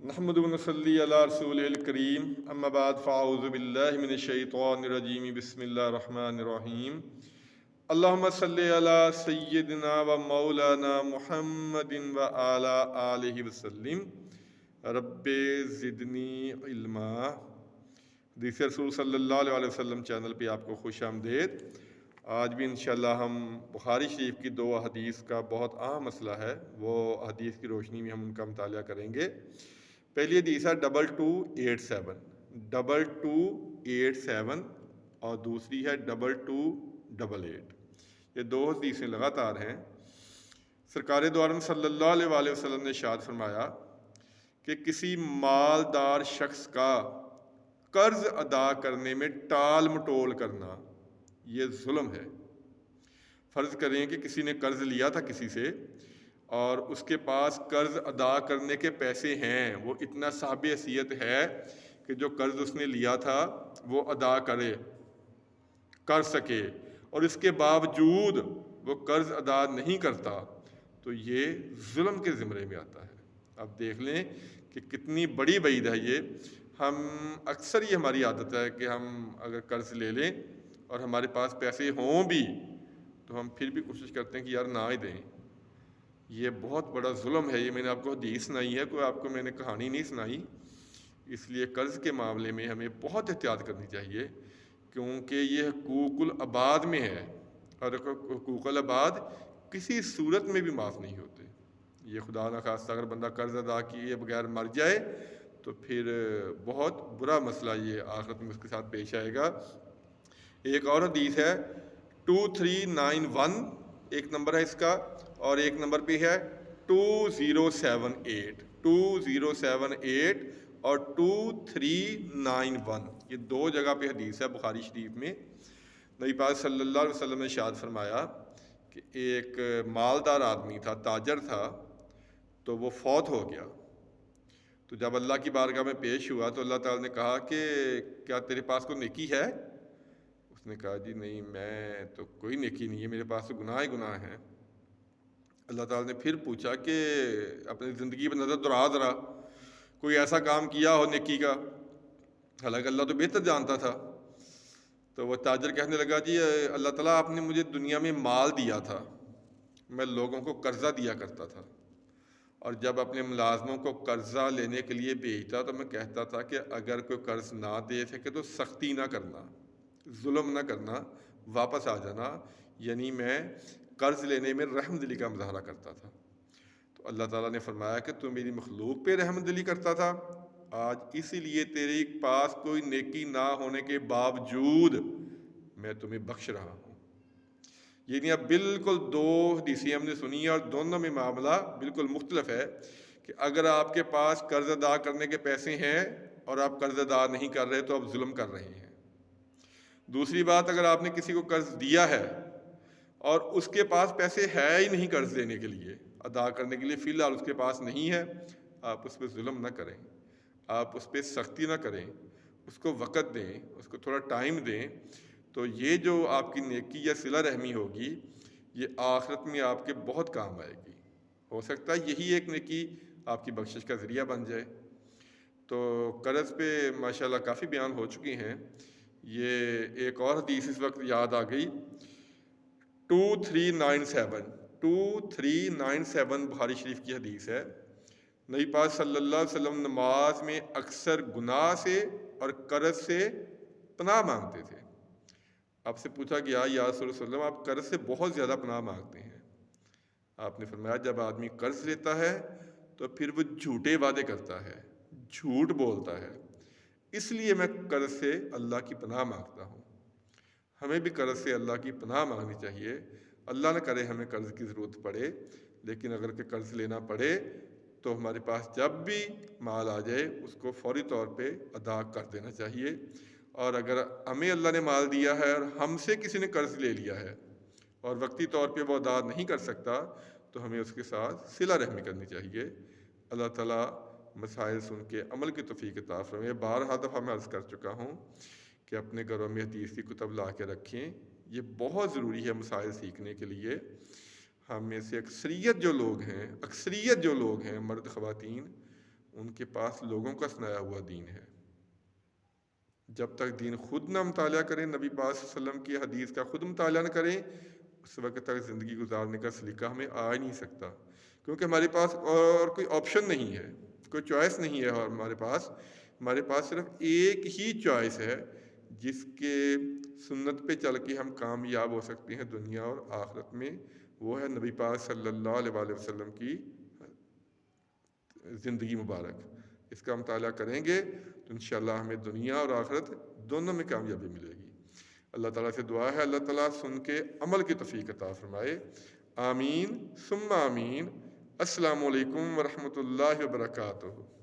نحمد ونصلی علی رسول الکریم اما بعد فاعوذ باللہ من الشیطان الرجیم بسم اللہ الرحمن الرحیم اللہم صلی علی سیدنا و مولانا محمد و علی آلہ وسلم رب زدنی علما۔ حدیث رسول صلی اللہ علیہ وسلم چینل پہ آپ کو خوش آمدید۔ آج بھی انشاءاللہ ہم بخاری شریف کی دو حدیث کا بہت اہم مسئلہ ہے، وہ حدیث کی روشنی میں ہم ان کا مطالعہ کریں گے۔ پہلی حدیث ہے 2287 2287 اور دوسری ہے 2288۔ یہ دو حدیثیں لگاتار ہیں۔ سرکار دو عالم صلی اللہ علیہ وسلم نے ارشاد فرمایا کہ کسی مالدار شخص کا قرض ادا کرنے میں ٹال مٹول کرنا یہ ظلم ہے۔ فرض کریں کہ کسی نے قرض لیا تھا کسی سے اور اس کے پاس قرض ادا کرنے کے پیسے ہیں، وہ اتنا صاحب حیثیت ہے کہ جو قرض اس نے لیا تھا وہ ادا کر سکے، اور اس کے باوجود وہ قرض ادا نہیں کرتا تو یہ ظلم کے زمرے میں آتا ہے۔ اب دیکھ لیں کہ کتنی بڑی وعید ہے یہ۔ ہم اکثر یہ ہماری عادت ہے کہ ہم اگر قرض لے لیں اور ہمارے پاس پیسے ہوں بھی تو ہم پھر بھی کوشش کرتے ہیں کہ یار نہ ہی دیں۔ یہ بہت بڑا ظلم ہے۔ یہ میں نے آپ کو حدیث سنائی ہے، کوئی آپ کو میں نے کہانی نہیں سنائی۔ اس لیے قرض کے معاملے میں ہمیں بہت احتیاط کرنی چاہیے، کیونکہ یہ حقوق العباد میں ہے، اور حقوق العباد کسی صورت میں بھی معاف نہیں ہوتے۔ یہ خدا نخواستہ اگر بندہ قرض ادا کیے بغیر مر جائے تو پھر بہت برا مسئلہ یہ آخرت میں اس کے ساتھ پیش آئے گا۔ ایک اور حدیث ہے 2391، ایک نمبر ہے اس کا، اور ایک نمبر پہ ہے 2078 اور 2391۔ یہ دو جگہ پہ حدیث ہے بخاری شریف میں۔ نبی پاک صلی اللہ علیہ وسلم نے ارشاد فرمایا کہ ایک مالدار آدمی تھا، تاجر تھا، تو وہ فوت ہو گیا۔ تو جب اللہ کی بارگاہ میں پیش ہوا تو اللہ تعالیٰ نے کہا کہ کیا تیرے پاس کوئی نیکی ہے؟ اس نے کہا جی نہیں، میں تو کوئی نیکی نہیں ہے، میرے پاس تو گناہ ہی گناہ ہیں۔ اللہ تعالیٰ نے پھر پوچھا کہ اپنی زندگی پر نظر دوڑا ذرا، کوئی ایسا کام کیا ہو نیکی کا؟ حالانکہ اللہ تو بہتر جانتا تھا۔ تو وہ تاجر کہنے لگا جی اللہ تعالیٰ آپ نے مجھے دنیا میں مال دیا تھا، میں لوگوں کو قرضہ دیا کرتا تھا، اور جب اپنے ملازموں کو قرضہ لینے کے لیے بھیجتا تو میں کہتا تھا کہ اگر کوئی قرض نہ دے سکے تو سختی نہ کرنا، ظلم نہ کرنا، واپس آ جانا، یعنی میں قرض لینے میں رحم دلی کا مظاہرہ کرتا تھا۔ تو اللہ تعالیٰ نے فرمایا کہ تو میری مخلوق پہ رحم دلی کرتا تھا، آج اسی لیے تیرے پاس کوئی نیکی نہ ہونے کے باوجود میں تمہیں بخش رہا ہوں۔ یعنی اب بالکل دو حدیثیں ہم نے سنی ہیں اور دونوں میں معاملہ بالکل مختلف ہے کہ اگر آپ کے پاس قرض ادا کرنے کے پیسے ہیں اور آپ قرض ادا نہیں کر رہے تو آپ ظلم کر رہے ہیں۔ دوسری بات، اگر آپ نے کسی کو قرض دیا ہے اور اس کے پاس پیسے ہے ہی نہیں قرض دینے کے لیے، ادا کرنے کے لیے فی الحال اس کے پاس نہیں ہے، آپ اس پہ ظلم نہ کریں، آپ اس پہ سختی نہ کریں، اس کو وقت دیں، اس کو تھوڑا ٹائم دیں، تو یہ جو آپ کی نیکی یا صلہ رحمی ہوگی یہ آخرت میں آپ کے بہت کام آئے گی۔ ہو سکتا ہے یہی ایک نیکی آپ کی بخشش کا ذریعہ بن جائے۔ تو قرض پہ ماشاءاللہ کافی بیان ہو چکی ہیں۔ یہ ایک اور حدیث اس وقت یاد آ گئی 2397 بخاری شریف کی حدیث ہے۔ نبی پاک صلی اللہ علیہ وسلم نماز میں اکثر گناہ سے اور قرض سے پناہ مانگتے تھے۔ آپ سے پوچھا گیا یا رسول اللہ صلی اللہ علیہ وسلم آپ قرض سے بہت زیادہ پناہ مانگتے ہیں۔ آپ نے فرمایا جب آدمی قرض لیتا ہے تو پھر وہ جھوٹے وعدے کرتا ہے، جھوٹ بولتا ہے، اس لیے میں قرض سے اللہ کی پناہ مانگتا ہوں۔ ہمیں بھی قرض سے اللہ کی پناہ مانگنی چاہیے۔ اللہ نہ کرے ہمیں قرض کی ضرورت پڑے، لیکن اگر کہ قرض لینا پڑے تو ہمارے پاس جب بھی مال آ جائے اس کو فوری طور پہ ادا کر دینا چاہیے۔ اور اگر ہمیں اللہ نے مال دیا ہے اور ہم سے کسی نے قرض لے لیا ہے اور وقتی طور پہ وہ ادا نہیں کر سکتا تو ہمیں اس کے ساتھ صلہ رحمی کرنی چاہیے۔ اللہ تعالیٰ مسائل سن کے عمل کی توفیق عطا فرمائے۔ بارہا دفعہ میں عرض کر چکا ہوں کہ اپنے گھروں میں حدیث کی کتب لا کے رکھیں، یہ بہت ضروری ہے مسائل سیکھنے کے لیے۔ ہم میں سے اکثریت جو لوگ ہیں مرد خواتین، ان کے پاس لوگوں کا سنایا ہوا دین ہے۔ جب تک دین خود نہ مطالعہ کریں، نبی پاک صلی اللہ علیہ وسلم کی حدیث کا خود مطالعہ نہ کریں، اس وقت تک زندگی گزارنے کا سلیقہ ہمیں آ ہی نہیں سکتا، کیونکہ ہمارے پاس اور کوئی آپشن نہیں ہے، کوئی چوائس نہیں ہے۔ اور ہمارے پاس صرف ایک ہی چوائس ہے جس کے سنت پہ چل کے ہم کامیاب ہو سکتے ہیں دنیا اور آخرت میں، وہ ہے نبی پاک صلی اللہ علیہ وآلہ وسلم کی زندگی مبارک۔ اس کا مطالعہ کریں گے تو انشاءاللہ ہمیں دنیا اور آخرت دونوں میں کامیابی ملے گی۔ اللہ تعالیٰ سے دعا ہے اللہ تعالیٰ سن کے عمل کی توفیق عطا فرمائے۔ آمین ثم آمین۔ السلام علیکم ورحمۃ اللہ وبرکاتہ۔